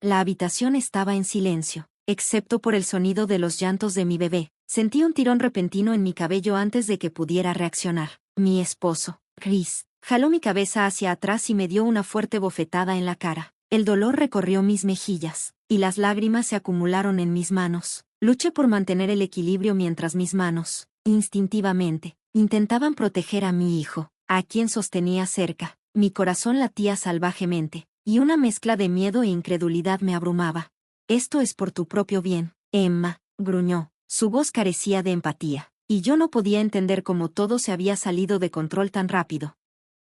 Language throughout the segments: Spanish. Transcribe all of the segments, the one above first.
La habitación estaba en silencio, excepto por el sonido de los llantos de mi bebé. Sentí un tirón repentino en mi cabello antes de que pudiera reaccionar. Mi esposo, Chris, jaló mi cabeza hacia atrás y me dio una fuerte bofetada en la cara. El dolor recorrió mis mejillas, y las lágrimas se acumularon en mis manos. Luché por mantener el equilibrio mientras mis manos, instintivamente, intentaban proteger a mi hijo, a quien sostenía cerca. Mi corazón latía salvajemente, y una mezcla de miedo e incredulidad me abrumaba. Esto es por tu propio bien, Emma, gruñó. Su voz carecía de empatía, y yo no podía entender cómo todo se había salido de control tan rápido.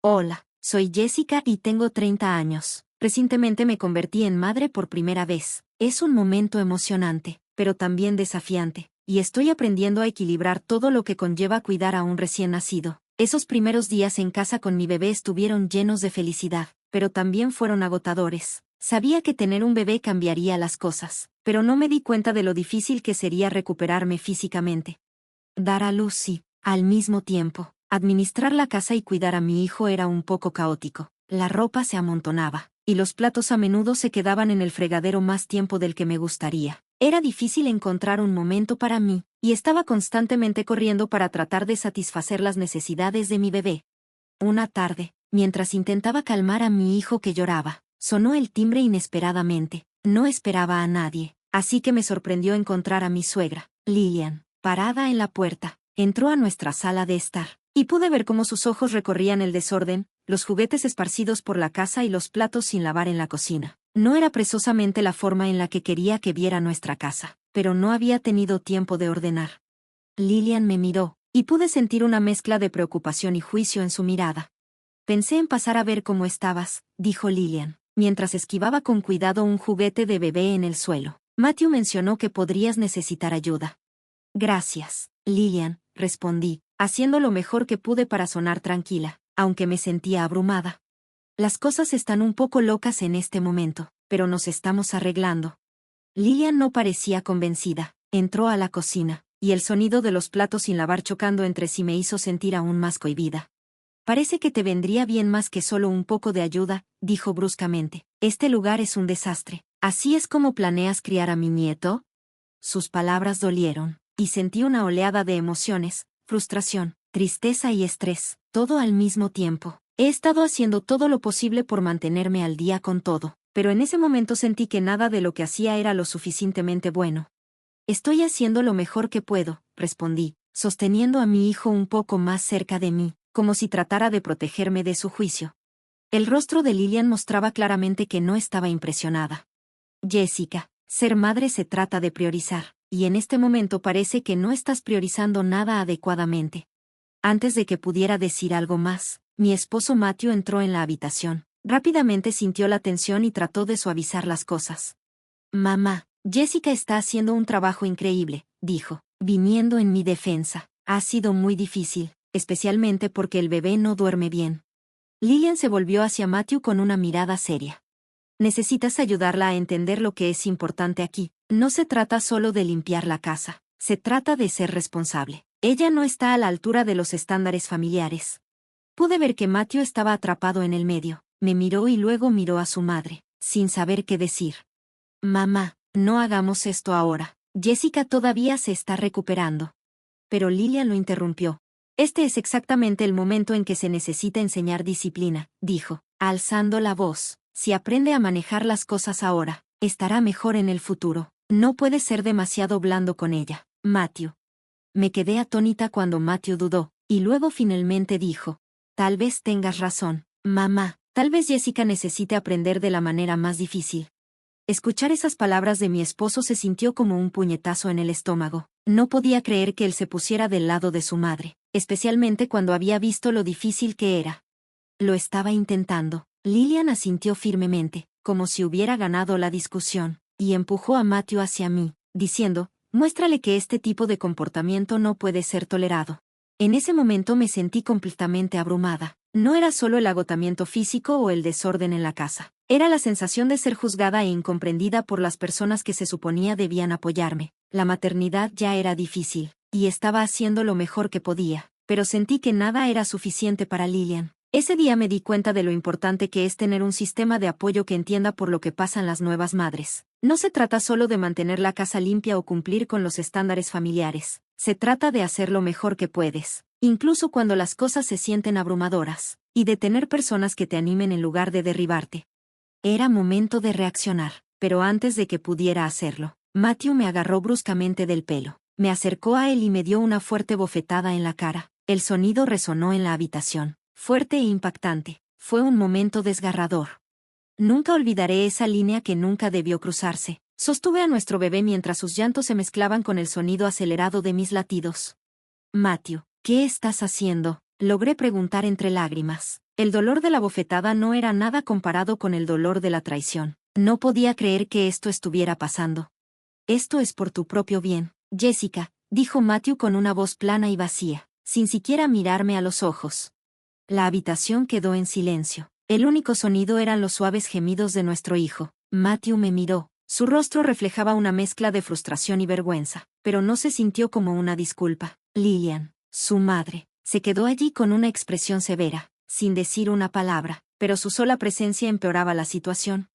Hola, soy Jessica y tengo 30 años. Recientemente me convertí en madre por primera vez. Es un momento emocionante, pero también desafiante, y estoy aprendiendo a equilibrar todo lo que conlleva cuidar a un recién nacido. Esos primeros días en casa con mi bebé estuvieron llenos de felicidad, pero también fueron agotadores. Sabía que tener un bebé cambiaría las cosas, pero no me di cuenta de lo difícil que sería recuperarme físicamente. Dar a luz sí, al mismo tiempo, administrar la casa y cuidar a mi hijo era un poco caótico. La ropa se amontonaba, y los platos a menudo se quedaban en el fregadero más tiempo del que me gustaría. Era difícil encontrar un momento para mí, y estaba constantemente corriendo para tratar de satisfacer las necesidades de mi bebé. Una tarde, mientras intentaba calmar a mi hijo que lloraba, sonó el timbre inesperadamente. No esperaba a nadie, así que me sorprendió encontrar a mi suegra, Lillian, parada en la puerta. Entró a nuestra sala de estar, y pude ver cómo sus ojos recorrían el desorden, los juguetes esparcidos por la casa y los platos sin lavar en la cocina. No era precisamente la forma en la que quería que viera nuestra casa, pero no había tenido tiempo de ordenar. Lillian me miró, y pude sentir una mezcla de preocupación y juicio en su mirada. Pensé en pasar a ver cómo estabas, dijo Lillian, mientras esquivaba con cuidado un juguete de bebé en el suelo. Matthew mencionó que podrías necesitar ayuda. Gracias, Lillian, respondí, haciendo lo mejor que pude para sonar tranquila, aunque me sentía abrumada. Las cosas están un poco locas en este momento, pero nos estamos arreglando. Lillian no parecía convencida. Entró a la cocina, y el sonido de los platos sin lavar chocando entre sí me hizo sentir aún más cohibida. Parece que te vendría bien más que solo un poco de ayuda, dijo bruscamente. Este lugar es un desastre. ¿Así es como planeas criar a mi nieto? Sus palabras dolieron, y sentí una oleada de emociones, frustración, tristeza y estrés, todo al mismo tiempo. He estado haciendo todo lo posible por mantenerme al día con todo, pero en ese momento sentí que nada de lo que hacía era lo suficientemente bueno. Estoy haciendo lo mejor que puedo, respondí, sosteniendo a mi hijo un poco más cerca de mí, como si tratara de protegerme de su juicio. El rostro de Lillian mostraba claramente que no estaba impresionada. Jessica, ser madre se trata de priorizar, y en este momento parece que no estás priorizando nada adecuadamente. Antes de que pudiera decir algo más, mi esposo Matthew entró en la habitación. Rápidamente sintió la tensión y trató de suavizar las cosas. Mamá, Jessica está haciendo un trabajo increíble, dijo, viniendo en mi defensa. Ha sido muy difícil, especialmente porque el bebé no duerme bien. Lillian se volvió hacia Matthew con una mirada seria. Necesitas ayudarla a entender lo que es importante aquí. No se trata solo de limpiar la casa, se trata de ser responsable. Ella no está a la altura de los estándares familiares. Pude ver que Matthew estaba atrapado en el medio. Me miró y luego miró a su madre, sin saber qué decir. Mamá, no hagamos esto ahora. Jessica todavía se está recuperando. Pero Lillian lo interrumpió. Este es exactamente el momento en que se necesita enseñar disciplina, dijo, alzando la voz. Si aprende a manejar las cosas ahora, estará mejor en el futuro. No puede ser demasiado blando con ella, Matthew. Me quedé atónita cuando Matthew dudó, y luego finalmente dijo, tal vez tengas razón, mamá, tal vez Jessica necesite aprender de la manera más difícil. Escuchar esas palabras de mi esposo se sintió como un puñetazo en el estómago. No podía creer que él se pusiera del lado de su madre, especialmente cuando había visto lo difícil que era. Lo estaba intentando. Lillian asintió firmemente, como si hubiera ganado la discusión, y empujó a Matthew hacia mí, diciendo, muéstrale que este tipo de comportamiento no puede ser tolerado. En ese momento me sentí completamente abrumada. No era solo el agotamiento físico o el desorden en la casa. Era la sensación de ser juzgada e incomprendida por las personas que se suponía debían apoyarme. La maternidad ya era difícil, y estaba haciendo lo mejor que podía, pero sentí que nada era suficiente para Lillian. Ese día me di cuenta de lo importante que es tener un sistema de apoyo que entienda por lo que pasan las nuevas madres. No se trata solo de mantener la casa limpia o cumplir con los estándares familiares. Se trata de hacer lo mejor que puedes, incluso cuando las cosas se sienten abrumadoras, y de tener personas que te animen en lugar de derribarte. Era momento de reaccionar, pero antes de que pudiera hacerlo, Matthew me agarró bruscamente del pelo. Me acercó a él y me dio una fuerte bofetada en la cara. El sonido resonó en la habitación, fuerte e impactante. Fue un momento desgarrador. Nunca olvidaré esa línea que nunca debió cruzarse. Sostuve a nuestro bebé mientras sus llantos se mezclaban con el sonido acelerado de mis latidos. Matthew, ¿qué estás haciendo? Logré preguntar entre lágrimas. El dolor de la bofetada no era nada comparado con el dolor de la traición. No podía creer que esto estuviera pasando. Esto es por tu propio bien, Jessica, dijo Matthew con una voz plana y vacía, sin siquiera mirarme a los ojos. La habitación quedó en silencio. El único sonido eran los suaves gemidos de nuestro hijo. Matthew me miró. Su rostro reflejaba una mezcla de frustración y vergüenza, pero no se sintió como una disculpa. Lillian, su madre, se quedó allí con una expresión severa, sin decir una palabra, pero su sola presencia empeoraba la situación.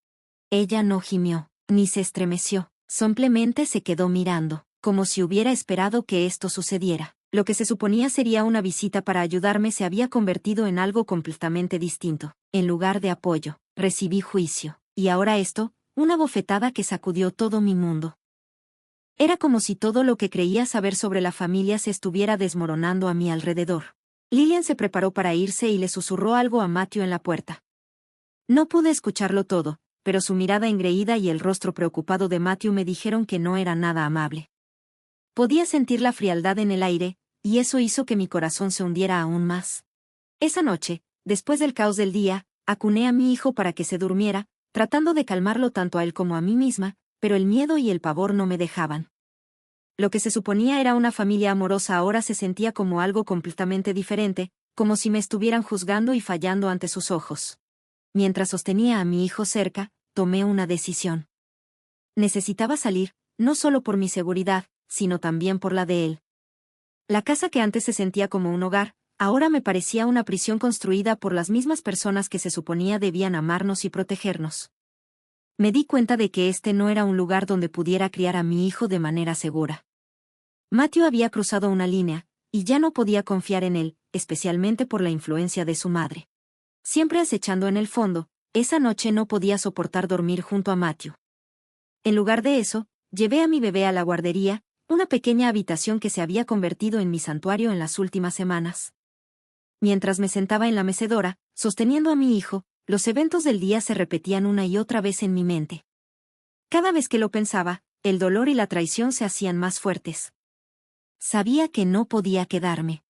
Ella no gimió, ni se estremeció, simplemente se quedó mirando, como si hubiera esperado que esto sucediera. Lo que se suponía sería una visita para ayudarme se había convertido en algo completamente distinto. En lugar de apoyo, recibí juicio. Y ahora esto, una bofetada que sacudió todo mi mundo. Era como si todo lo que creía saber sobre la familia se estuviera desmoronando a mi alrededor. Lillian se preparó para irse y le susurró algo a Matthew en la puerta. No pude escucharlo todo, pero su mirada engreída y el rostro preocupado de Matthew me dijeron que no era nada amable. Podía sentir la frialdad en el aire, y eso hizo que mi corazón se hundiera aún más. Esa noche, después del caos del día, acuné a mi hijo para que se durmiera, tratando de calmarlo tanto a él como a mí misma, pero el miedo y el pavor no me dejaban. Lo que se suponía era una familia amorosa ahora se sentía como algo completamente diferente, como si me estuvieran juzgando y fallando ante sus ojos. Mientras sostenía a mi hijo cerca, tomé una decisión. Necesitaba salir, no solo por mi seguridad, sino también por la de él. La casa que antes se sentía como un hogar, ahora me parecía una prisión construida por las mismas personas que se suponía debían amarnos y protegernos. Me di cuenta de que este no era un lugar donde pudiera criar a mi hijo de manera segura. Matthew había cruzado una línea, y ya no podía confiar en él, especialmente por la influencia de su madre. Siempre acechando en el fondo, esa noche no podía soportar dormir junto a Matthew. En lugar de eso, llevé a mi bebé a la guardería, una pequeña habitación que se había convertido en mi santuario en las últimas semanas. Mientras me sentaba en la mecedora, sosteniendo a mi hijo, los eventos del día se repetían una y otra vez en mi mente. Cada vez que lo pensaba, el dolor y la traición se hacían más fuertes. Sabía que no podía quedarme.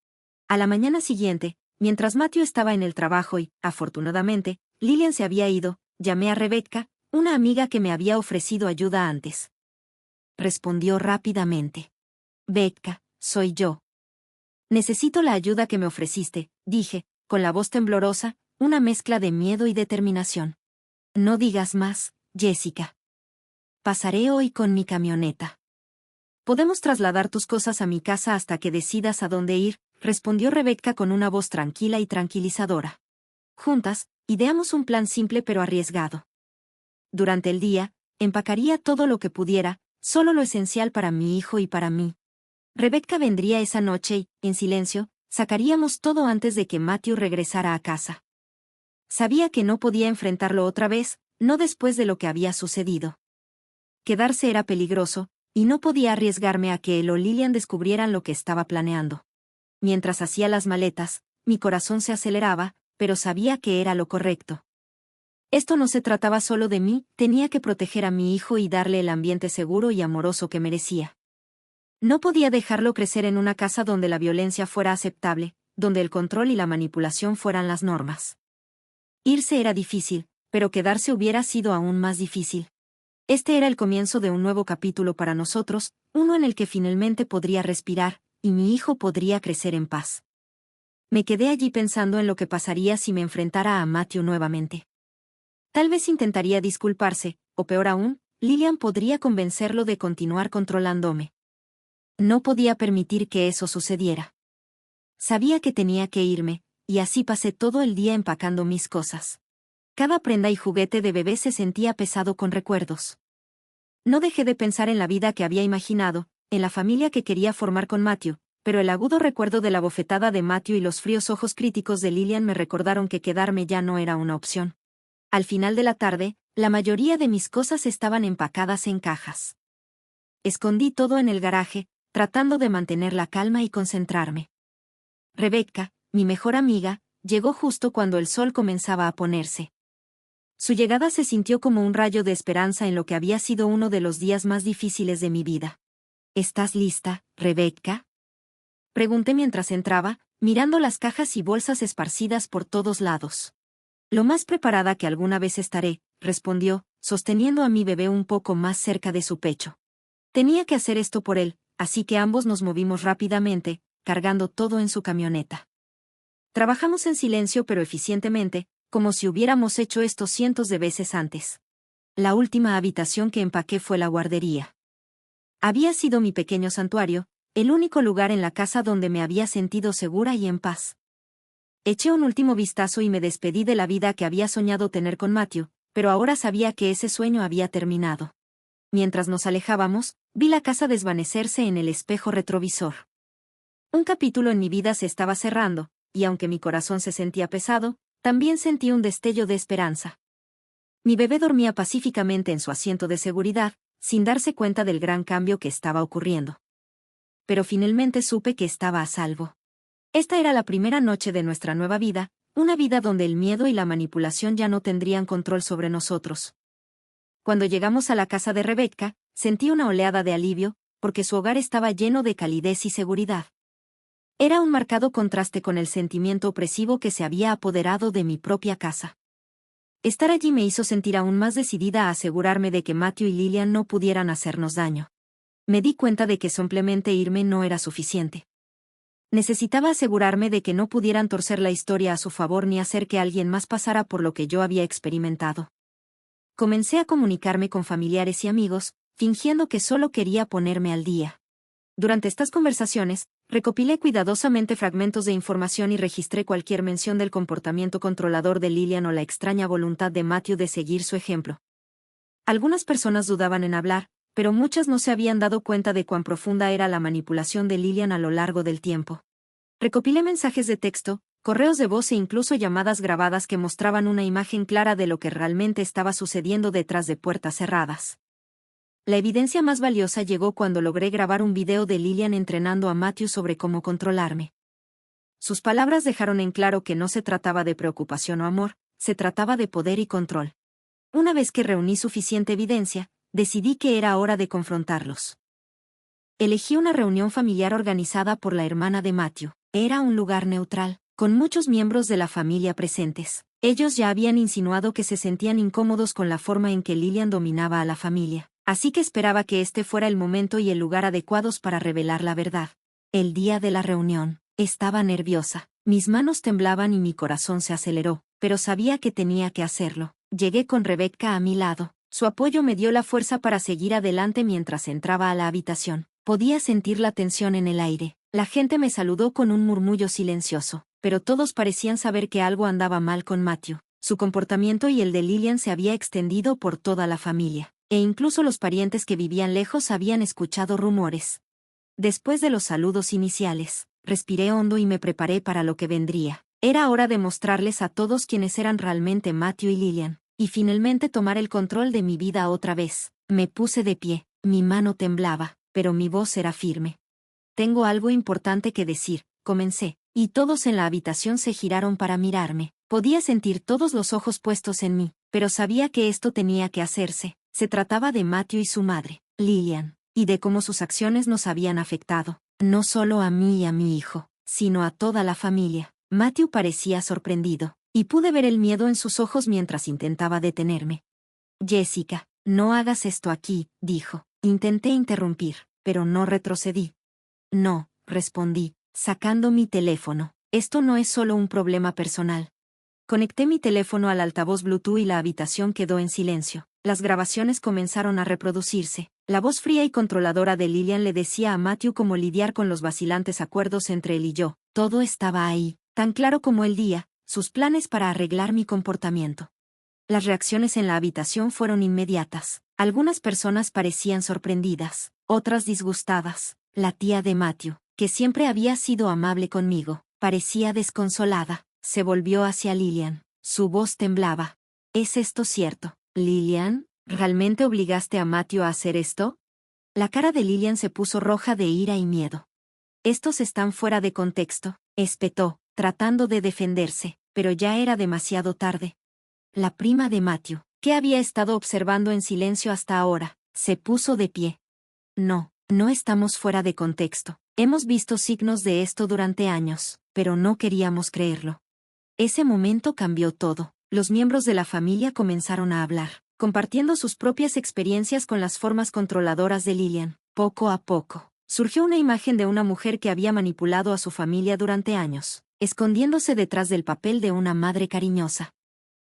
A la mañana siguiente, mientras Matthew estaba en el trabajo y, afortunadamente, Lillian se había ido, llamé a Rebecca, una amiga que me había ofrecido ayuda antes. Respondió rápidamente. Becca, soy yo. Necesito la ayuda que me ofreciste, dije, con la voz temblorosa, una mezcla de miedo y determinación. No digas más, Jessica. Pasaré hoy con mi camioneta. Podemos trasladar tus cosas a mi casa hasta que decidas a dónde ir, respondió Rebecca con una voz tranquila y tranquilizadora. Juntas, ideamos un plan simple pero arriesgado. Durante el día, empacaría todo lo que pudiera, solo lo esencial para mi hijo y para mí. Rebecca vendría esa noche y, en silencio, sacaríamos todo antes de que Matthew regresara a casa. Sabía que no podía enfrentarlo otra vez, no después de lo que había sucedido. Quedarse era peligroso, y no podía arriesgarme a que él o Lillian descubrieran lo que estaba planeando. Mientras hacía las maletas, mi corazón se aceleraba, pero sabía que era lo correcto. Esto no se trataba solo de mí, tenía que proteger a mi hijo y darle el ambiente seguro y amoroso que merecía. No podía dejarlo crecer en una casa donde la violencia fuera aceptable, donde el control y la manipulación fueran las normas. Irse era difícil, pero quedarse hubiera sido aún más difícil. Este era el comienzo de un nuevo capítulo para nosotros, uno en el que finalmente podría respirar, y mi hijo podría crecer en paz. Me quedé allí pensando en lo que pasaría si me enfrentara a Matthew nuevamente. Tal vez intentaría disculparse, o peor aún, Lillian podría convencerlo de continuar controlándome. No podía permitir que eso sucediera. Sabía que tenía que irme, y así pasé todo el día empacando mis cosas. Cada prenda y juguete de bebé se sentía pesado con recuerdos. No dejé de pensar en la vida que había imaginado, en la familia que quería formar con Matthew, pero el agudo recuerdo de la bofetada de Matthew y los fríos ojos críticos de Lillian me recordaron que quedarme ya no era una opción. Al final de la tarde, la mayoría de mis cosas estaban empacadas en cajas. Escondí todo en el garaje, tratando de mantener la calma y concentrarme. Rebecca, mi mejor amiga, llegó justo cuando el sol comenzaba a ponerse. Su llegada se sintió como un rayo de esperanza en lo que había sido uno de los días más difíciles de mi vida. ¿Estás lista, Rebecca? Pregunté mientras entraba, mirando las cajas y bolsas esparcidas por todos lados. Lo más preparada que alguna vez estaré, respondió, sosteniendo a mi bebé un poco más cerca de su pecho. Tenía que hacer esto por él, así que ambos nos movimos rápidamente, cargando todo en su camioneta. Trabajamos en silencio pero eficientemente, como si hubiéramos hecho esto cientos de veces antes. La última habitación que empaqué fue la guardería. Había sido mi pequeño santuario, el único lugar en la casa donde me había sentido segura y en paz. Eché un último vistazo y me despedí de la vida que había soñado tener con Matthew, pero ahora sabía que ese sueño había terminado. Mientras nos alejábamos, vi la casa desvanecerse en el espejo retrovisor. Un capítulo en mi vida se estaba cerrando, y aunque mi corazón se sentía pesado, también sentí un destello de esperanza. Mi bebé dormía pacíficamente en su asiento de seguridad, sin darse cuenta del gran cambio que estaba ocurriendo. Pero finalmente supe que estaba a salvo. Esta era la primera noche de nuestra nueva vida, una vida donde el miedo y la manipulación ya no tendrían control sobre nosotros. Cuando llegamos a la casa de Rebecca, sentí una oleada de alivio, porque su hogar estaba lleno de calidez y seguridad. Era un marcado contraste con el sentimiento opresivo que se había apoderado de mi propia casa. Estar allí me hizo sentir aún más decidida a asegurarme de que Matthew y Lillian no pudieran hacernos daño. Me di cuenta de que simplemente irme no era suficiente. Necesitaba asegurarme de que no pudieran torcer la historia a su favor ni hacer que alguien más pasara por lo que yo había experimentado. Comencé a comunicarme con familiares y amigos, fingiendo que solo quería ponerme al día. Durante estas conversaciones, recopilé cuidadosamente fragmentos de información y registré cualquier mención del comportamiento controlador de Lillian o la extraña voluntad de Matthew de seguir su ejemplo. Algunas personas dudaban en hablar, pero muchas no se habían dado cuenta de cuán profunda era la manipulación de Lillian a lo largo del tiempo. Recopilé mensajes de texto, correos de voz e incluso llamadas grabadas que mostraban una imagen clara de lo que realmente estaba sucediendo detrás de puertas cerradas. La evidencia más valiosa llegó cuando logré grabar un video de Lillian entrenando a Matthew sobre cómo controlarme. Sus palabras dejaron en claro que no se trataba de preocupación o amor, se trataba de poder y control. Una vez que reuní suficiente evidencia, decidí que era hora de confrontarlos. Elegí una reunión familiar organizada por la hermana de Matthew. Era un lugar neutral, con muchos miembros de la familia presentes. Ellos ya habían insinuado que se sentían incómodos con la forma en que Lillian dominaba a la familia. Así que esperaba que este fuera el momento y el lugar adecuados para revelar la verdad. El día de la reunión, estaba nerviosa, mis manos temblaban y mi corazón se aceleró, pero sabía que tenía que hacerlo. Llegué con Rebecca a mi lado. Su apoyo me dio la fuerza para seguir adelante mientras entraba a la habitación. Podía sentir la tensión en el aire. La gente me saludó con un murmullo silencioso, pero todos parecían saber que algo andaba mal con Matthew. Su comportamiento y el de Lillian se había extendido por toda la familia. E incluso los parientes que vivían lejos habían escuchado rumores. Después de los saludos iniciales, respiré hondo y me preparé para lo que vendría. Era hora de mostrarles a todos quiénes eran realmente Matthew y Lillian, y finalmente tomar el control de mi vida otra vez. Me puse de pie, mi mano temblaba, pero mi voz era firme. Tengo algo importante que decir, comencé, y todos en la habitación se giraron para mirarme. Podía sentir todos los ojos puestos en mí, pero sabía que esto tenía que hacerse. Se trataba de Matthew y su madre, Lillian, y de cómo sus acciones nos habían afectado, no solo a mí y a mi hijo, sino a toda la familia. Matthew parecía sorprendido, y pude ver el miedo en sus ojos mientras intentaba detenerme. Jessica, no hagas esto aquí, dijo. Intenté interrumpir, pero no retrocedí. No, respondí, sacando mi teléfono. Esto no es solo un problema personal. Conecté mi teléfono al altavoz Bluetooth y la habitación quedó en silencio. Las grabaciones comenzaron a reproducirse. La voz fría y controladora de Lillian le decía a Matthew cómo lidiar con los vacilantes acuerdos entre él y yo. Todo estaba ahí, tan claro como el día, sus planes para arreglar mi comportamiento. Las reacciones en la habitación fueron inmediatas. Algunas personas parecían sorprendidas, otras disgustadas. La tía de Matthew, que siempre había sido amable conmigo, parecía desconsolada. Se volvió hacia Lillian. Su voz temblaba. ¿Es esto cierto, Lillian? ¿Realmente obligaste a Matthew a hacer esto? La cara de Lillian se puso roja de ira y miedo. Estos están fuera de contexto, espetó, tratando de defenderse, pero ya era demasiado tarde. La prima de Matthew, que había estado observando en silencio hasta ahora, se puso de pie. No estamos fuera de contexto. Hemos visto signos de esto durante años, pero no queríamos creerlo. Ese momento cambió todo. Los miembros de la familia comenzaron a hablar, compartiendo sus propias experiencias con las formas controladoras de Lillian. Poco a poco, surgió una imagen de una mujer que había manipulado a su familia durante años, escondiéndose detrás del papel de una madre cariñosa.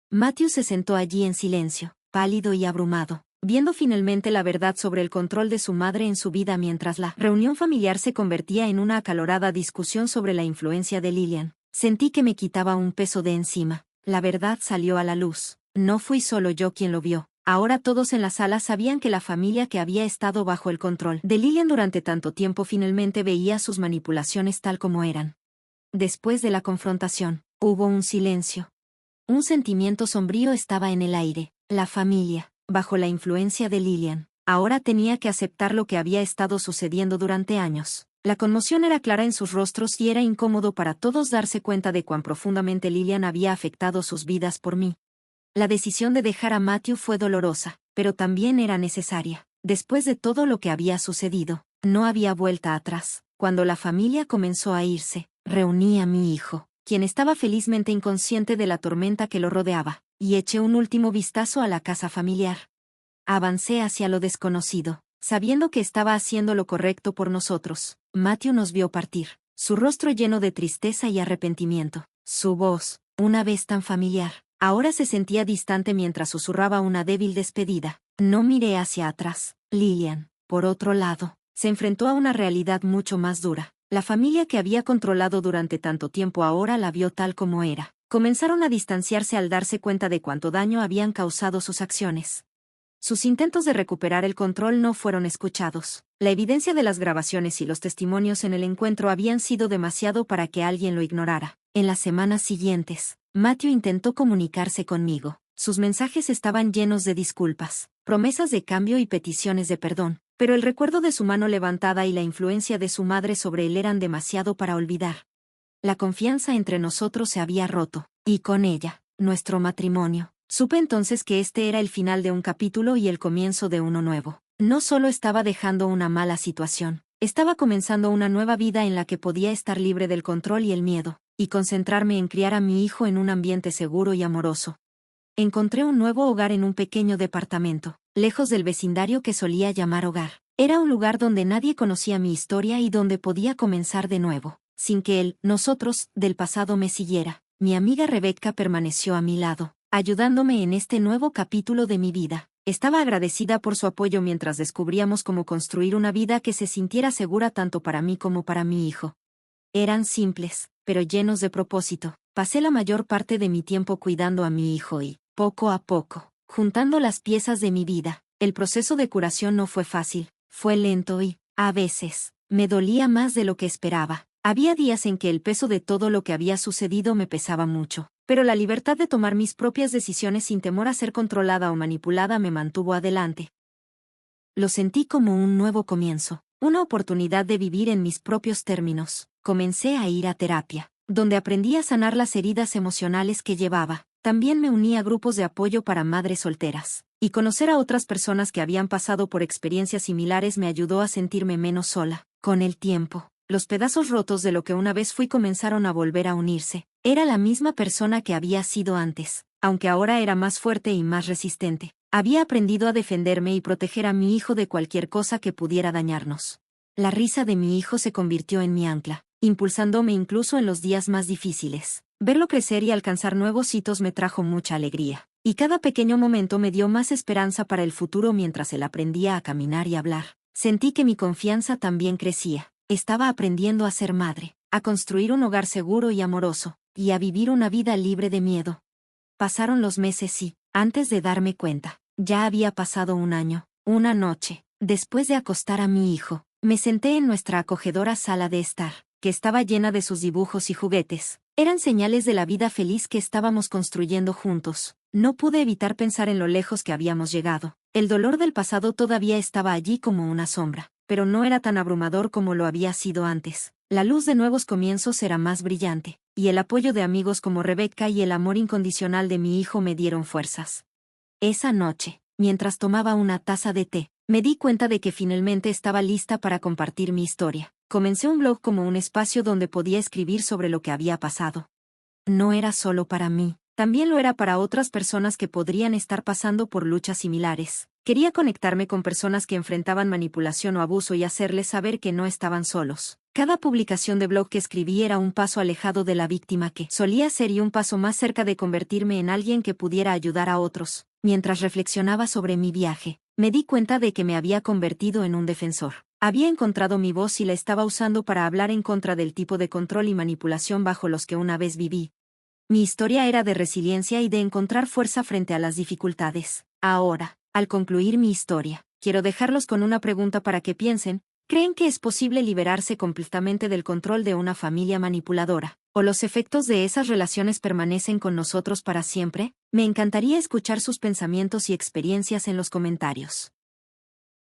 Matthew se sentó allí en silencio, pálido y abrumado, viendo finalmente la verdad sobre el control de su madre en su vida mientras la reunión familiar se convertía en una acalorada discusión sobre la influencia de Lillian. Sentí que me quitaba un peso de encima. La verdad salió a la luz. No fui solo yo quien lo vio. Ahora todos en la sala sabían que la familia que había estado bajo el control de Lillian durante tanto tiempo finalmente veía sus manipulaciones tal como eran. Después de la confrontación, hubo un silencio. Un sentimiento sombrío estaba en el aire. La familia, bajo la influencia de Lillian, ahora tenía que aceptar lo que había estado sucediendo durante años. La conmoción era clara en sus rostros y era incómodo para todos darse cuenta de cuán profundamente Lillian había afectado sus vidas por mí. La decisión de dejar a Matthew fue dolorosa, pero también era necesaria. Después de todo lo que había sucedido, no había vuelta atrás. Cuando la familia comenzó a irse, reuní a mi hijo, quien estaba felizmente inconsciente de la tormenta que lo rodeaba, y eché un último vistazo a la casa familiar. Avancé hacia lo desconocido, sabiendo que estaba haciendo lo correcto por nosotros. Matthew nos vio partir, su rostro lleno de tristeza y arrepentimiento. Su voz, una vez tan familiar, ahora se sentía distante mientras susurraba una débil despedida. No miré hacia atrás. Lillian, por otro lado, se enfrentó a una realidad mucho más dura. La familia que había controlado durante tanto tiempo ahora la vio tal como era. Comenzaron a distanciarse al darse cuenta de cuánto daño habían causado sus acciones. Sus intentos de recuperar el control no fueron escuchados. La evidencia de las grabaciones y los testimonios en el encuentro habían sido demasiado para que alguien lo ignorara. En las semanas siguientes, Matthew intentó comunicarse conmigo. Sus mensajes estaban llenos de disculpas, promesas de cambio y peticiones de perdón, pero el recuerdo de su mano levantada y la influencia de su madre sobre él eran demasiado para olvidar. La confianza entre nosotros se había roto, y con ella, nuestro matrimonio. Supe entonces que este era el final de un capítulo y el comienzo de uno nuevo. No solo estaba dejando una mala situación, estaba comenzando una nueva vida en la que podía estar libre del control y el miedo, y concentrarme en criar a mi hijo en un ambiente seguro y amoroso. Encontré un nuevo hogar en un pequeño departamento, lejos del vecindario que solía llamar hogar. Era un lugar donde nadie conocía mi historia y donde podía comenzar de nuevo, sin que nosotros, del pasado me siguiera. Mi amiga Rebecca permaneció a mi lado, ayudándome en este nuevo capítulo de mi vida. Estaba agradecida por su apoyo mientras descubríamos cómo construir una vida que se sintiera segura tanto para mí como para mi hijo. Eran simples, pero llenos de propósito. Pasé la mayor parte de mi tiempo cuidando a mi hijo y, poco a poco, juntando las piezas de mi vida. El proceso de curación no fue fácil, fue lento y, a veces, me dolía más de lo que esperaba. Había días en que el peso de todo lo que había sucedido me pesaba mucho, pero la libertad de tomar mis propias decisiones sin temor a ser controlada o manipulada me mantuvo adelante. Lo sentí como un nuevo comienzo, una oportunidad de vivir en mis propios términos. Comencé a ir a terapia, donde aprendí a sanar las heridas emocionales que llevaba. También me uní a grupos de apoyo para madres solteras, y conocer a otras personas que habían pasado por experiencias similares me ayudó a sentirme menos sola. Con el tiempo, los pedazos rotos de lo que una vez fui comenzaron a volver a unirse. Era la misma persona que había sido antes, aunque ahora era más fuerte y más resistente. Había aprendido a defenderme y proteger a mi hijo de cualquier cosa que pudiera dañarnos. La risa de mi hijo se convirtió en mi ancla, impulsándome incluso en los días más difíciles. Verlo crecer y alcanzar nuevos hitos me trajo mucha alegría, y cada pequeño momento me dio más esperanza para el futuro mientras él aprendía a caminar y hablar. Sentí que mi confianza también crecía. Estaba aprendiendo a ser madre, a construir un hogar seguro y amoroso. y a vivir una vida libre de miedo. Pasaron los meses y, antes de darme cuenta, ya había pasado un año. Una noche, después de acostar a mi hijo, me senté en nuestra acogedora sala de estar, que estaba llena de sus dibujos y juguetes. Eran señales de la vida feliz que estábamos construyendo juntos. No pude evitar pensar en lo lejos que habíamos llegado. El dolor del pasado todavía estaba allí como una sombra, pero no era tan abrumador como lo había sido antes. La luz de nuevos comienzos era más brillante, y el apoyo de amigos como Rebeca y el amor incondicional de mi hijo me dieron fuerzas. Esa noche, mientras tomaba una taza de té, me di cuenta de que finalmente estaba lista para compartir mi historia. Comencé un blog como un espacio donde podía escribir sobre lo que había pasado. No era solo para mí, también lo era para otras personas que podrían estar pasando por luchas similares. Quería conectarme con personas que enfrentaban manipulación o abuso y hacerles saber que no estaban solos. Cada publicación de blog que escribí era un paso alejado de la víctima que solía ser y un paso más cerca de convertirme en alguien que pudiera ayudar a otros. Mientras reflexionaba sobre mi viaje, me di cuenta de que me había convertido en un defensor. Había encontrado mi voz y la estaba usando para hablar en contra del tipo de control y manipulación bajo los que una vez viví. Mi historia era de resiliencia y de encontrar fuerza frente a las dificultades. Ahora, al concluir mi historia, quiero dejarlos con una pregunta para que piensen. ¿Creen que es posible liberarse completamente del control de una familia manipuladora? ¿O los efectos de esas relaciones permanecen con nosotros para siempre? Me encantaría escuchar sus pensamientos y experiencias en los comentarios.